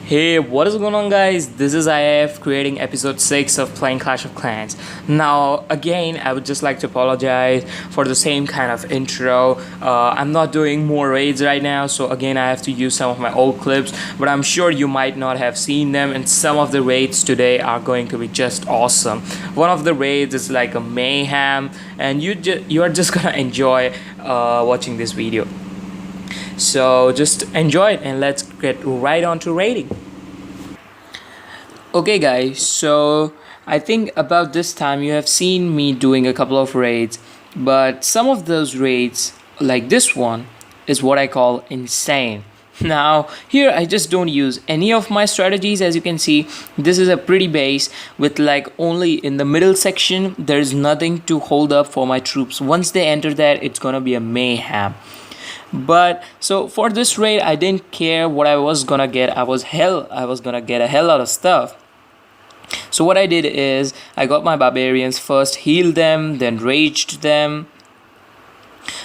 Hey, what is going on, guys? This is IF creating episode 6 of playing Clash of Clans. Now, again, I would just like to apologize for the same kind of intro. I'm not doing more raids right now, so again, I have to use some of my old clips, but I'm sure you might not have seen them, and some of the raids today are going to be just awesome. One of the raids is like a mayhem, and you are just gonna enjoy watching this video. So just enjoy it and let's get right on to raiding. Okay guys, so I think about this time you have seen me doing a couple of raids, but some of those raids, like this one, is what I call insane. Now here I just don't use any of my strategies. As you can see, this is a pretty base with like only in the middle section there's nothing to hold up for my troops. Once they enter that, it's gonna be a mayhem. But so for this raid I didn't care what I was gonna get. I was gonna get a hell lot of stuff. So what I did is I got my barbarians first, healed them, then raged them.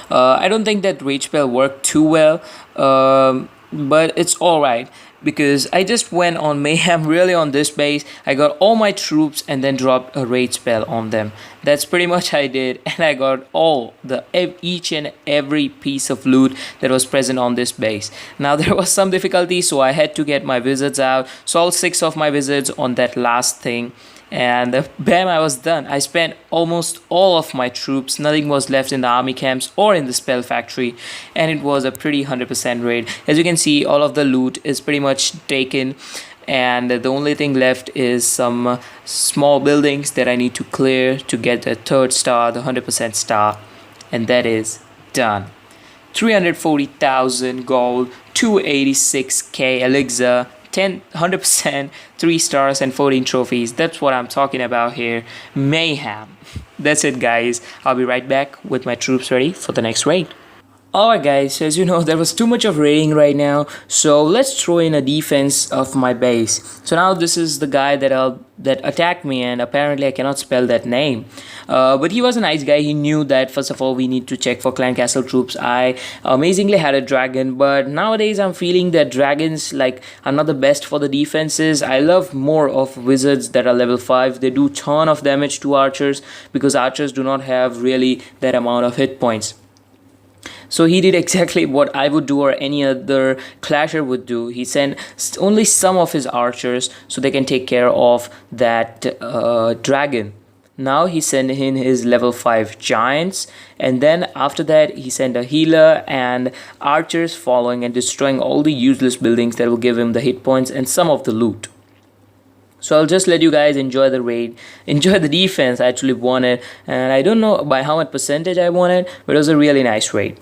I don't think that rage spell worked too well, but it's alright because I just went on mayhem really on this base. I got all my troops and then dropped a rage spell on them. That's pretty much I did, and I got each and every piece of loot that was present on this base. Now there was some difficulty, so I had to get my wizards out. So all 6 of my wizards on that last thing, and bam, I was done. I spent almost all of my troops. Nothing was left in the army camps or in the spell factory, and it was a pretty 100% raid. As you can see, all of the loot is pretty much taken, and the only thing left is some small buildings that I need to clear to get the 3rd star, the 100% star, and that is done. 340,000 gold, 286k elixir, 100%, 3 stars and 14 trophies. That's what I'm talking about here. Mayhem. That's it, guys. I'll be right back with my troops ready for the next raid. Alright guys, so as you know, there was too much of raiding right now, so let's throw in a defense of my base. So now this is the guy that attacked me, and apparently I cannot spell that name. But he was a nice guy. He knew that first of all we need to check for clan castle troops. I amazingly had a dragon, but nowadays I'm feeling that dragons are not the best for the defenses. I love more of wizards that are level 5. They do ton of damage to archers because archers do not have really that amount of hit points. So he did exactly what I would do or any other clasher would do. He sent only some of his archers so they can take care of that dragon. Now he sent in his level 5 giants, and then after that he sent a healer and archers following and destroying all the useless buildings that will give him the hit points and some of the loot. So I'll just let you guys enjoy the raid, enjoy the defense. I actually won it, and I don't know by how much percentage I won it, but it was a really nice raid.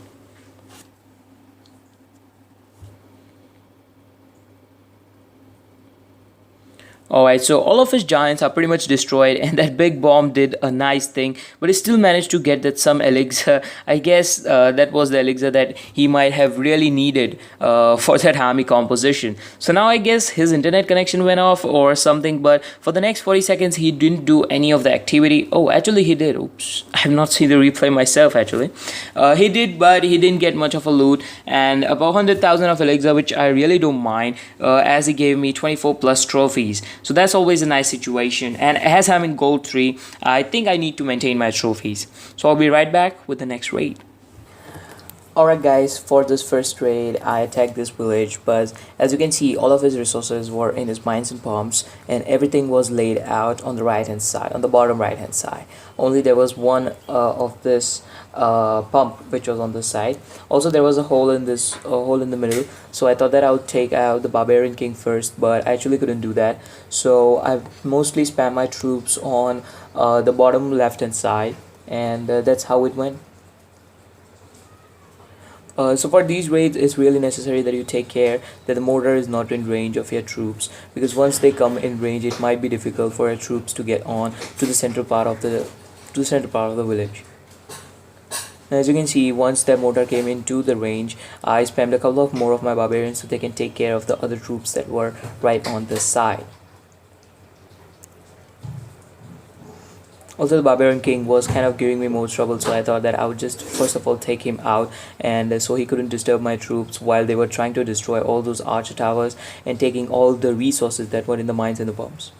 Alright, so all of his giants are pretty much destroyed, and that big bomb did a nice thing, but he still managed to get that some elixir. I guess that was the elixir that he might have really needed for that army composition. So now I guess his internet connection went off or something, but for the next 40 seconds he didn't do any of the activity. Oh, actually he did. Oops, I have not seen the replay myself actually. He did, but he didn't get much of a loot, and about 100,000 of elixir, which I really don't mind, as he gave me 24 plus trophies. So that's always a nice situation, and as I'm in gold 3, I think I need to maintain my trophies. So I'll be right back with the next raid. Alright guys, for this first raid I attacked this village, but as you can see all of his resources were in his mines and pumps, and everything was laid out on the right hand side, on the bottom right hand side. Only there was one of this pump which was on the side. Also there was a hole in this hole in the middle, so I thought that I would take out the barbarian king first, but I actually couldn't do that. So I mostly spammed my troops on the bottom left hand side, and that's how it went. So for these raids, it's really necessary that you take care that the mortar is not in range of your troops, because once they come in range, it might be difficult for your troops to get on to the central part of the village. As you can see, once that mortar came into the range, I spammed a couple of more of my barbarians so they can take care of the other troops that were right on this side. Also, the barbarian king was kind of giving me more trouble, so I thought that I would just first of all take him out, and so he couldn't disturb my troops while they were trying to destroy all those archer towers and taking all the resources that were in the mines and the bombs.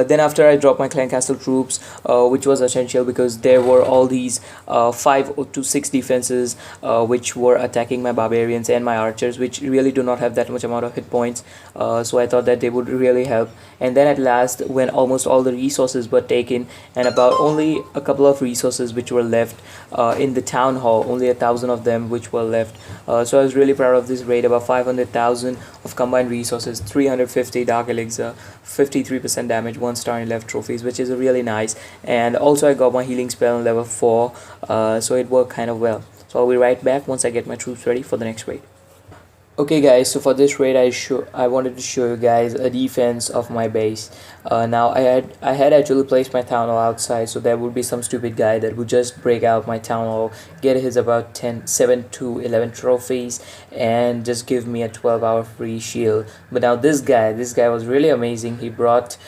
Then after I dropped my clan castle troops, which was essential because there were all these 5 to 6 defenses which were attacking my barbarians and my archers, which really do not have that much amount of hit points. So I thought that they would really help. And then at last, when almost all the resources were taken and about only a couple of resources which were left in the town hall, only 1,000 of them which were left. So I was really proud of this raid. About 500,000 of combined resources, 350 dark elixir, 53% damage, 1 star in left trophies, which is really nice. And also I got my healing spell on level 4, so it worked kind of well. So I'll be right back once I get my troops ready for the next raid. Okay guys, so for this raid I wanted to show you guys a defense of my base. Now I had actually placed my town hall outside, so there would be some stupid guy that would just break out my town hall, get his about 7 to 11 trophies, and just give me a 12-hour free shield. But now this guy was really amazing. He brought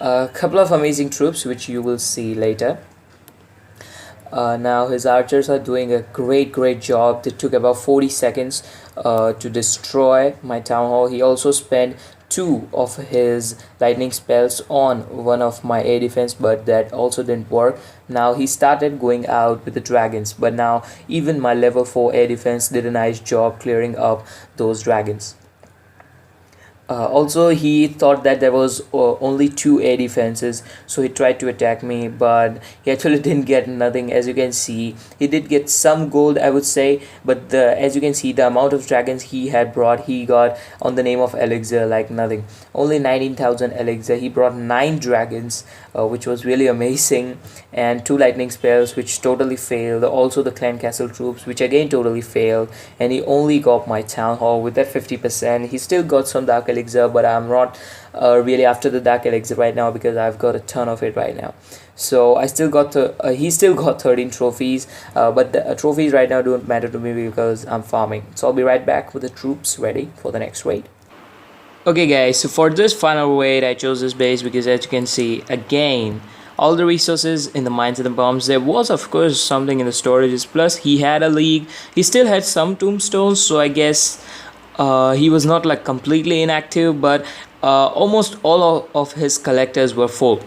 a couple of amazing troops which you will see later. Now his archers are doing a great job. They took about 40 seconds to destroy my town hall. He also spent 2 of his lightning spells on one of my air defense, but that also didn't work. Now he started going out with the dragons, but now even my level 4 air defense did a nice job clearing up those dragons. Also, he thought that there was only 2 air defenses, so he tried to attack me, but he actually didn't get nothing. As you can see, he did get some gold, I would say, but as you can see, the amount of dragons he had brought, he got on the name of elixir like nothing. Only 19,000 elixir. He brought 9 dragons, which was really amazing, and 2 lightning spells which totally failed. Also the clan castle troops, which again totally failed, and he only got my town hall with that 50%. He still got some dark elixir, but I'm not really after the dark elixir right now because I've got a ton of it right now. So I still got he still got 13 trophies, but the trophies right now don't matter to me because I'm farming. So I'll be right back with the troops ready for the next raid. Okay guys, so for this final raid I chose this base because, as you can see, again all the resources in the mines and the bombs. There was of course something in the storages, plus he had a league. He still had some tombstones, so I guess he was not like completely inactive, but almost all of his collectors were full.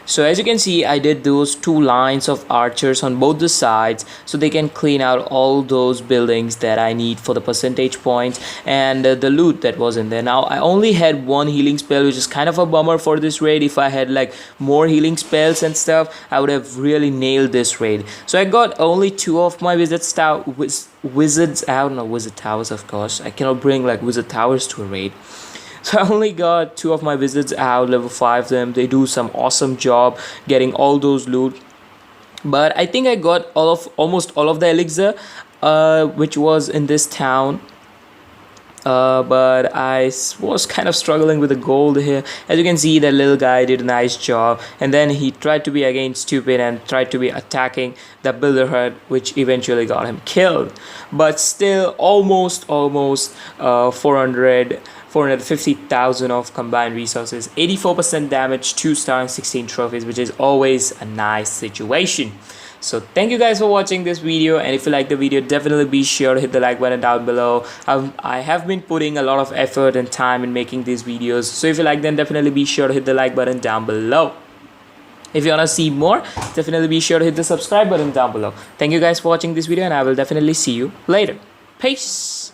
So as you can see, I did those 2 lines of archers on both the sides so they can clean out all those buildings that I need for the percentage points and the loot that was in there. Now I only had 1 healing spell, which is kind of a bummer for this raid. If I had like more healing spells and stuff, I would have really nailed this raid. So I got only 2 of my wizard towers, of course. I cannot bring like wizard towers to a raid. So I only got 2 of my wizards out, level 5 them. They do some awesome job getting all those loot. But I think I got almost all of the elixir which was in this town. But I was kind of struggling with the gold here. As you can see, that little guy did a nice job, and then he tried to be again stupid and tried to be attacking the builder hut, which eventually got him killed. But still almost 450,000 of combined resources, 84% damage, 2 star and 16 trophies, which is always a nice situation. So thank you guys for watching this video, and if you like the video, definitely be sure to hit the like button down below. I have been putting a lot of effort and time in making these videos, so if you like them, definitely be sure to hit the like button down below. If you want to see more, definitely be sure to hit the subscribe button down below. Thank you guys for watching this video, and I will definitely see you later. Peace.